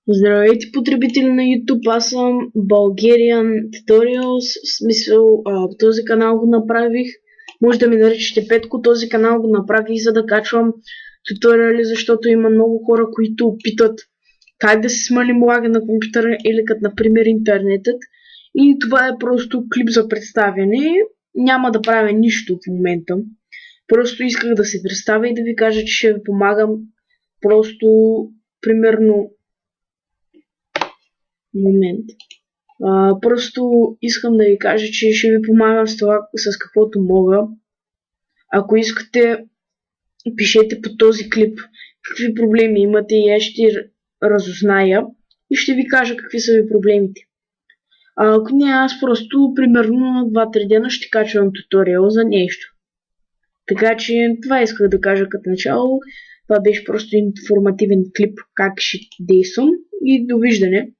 Здравейте, потребители на YouTube, аз съм Bulgarian Tutorials, в смисъл този канал го направих, може да ми наричате Петко, този канал го направих за да качвам туториали, защото има много хора, които опитат как да се смали лага на компютъра или като например интернетът, и това е просто клип за представяне, няма да правя нищо в момента, просто исках да се представя и да ви кажа, че ще ви помагам, просто примерно момент. Просто искам да ви кажа, че ще ви помагам с това, с каквото мога. Ако искате, пишете по този клип какви проблеми имате и аз ще разузная и ще ви кажа какви са ви проблемите. Ако не, аз просто примерно на 2-3 дена ще качвам туториал за нещо. Така че това исках да кажа като начало. Това беше просто информативен клип как ще действам и довиждане.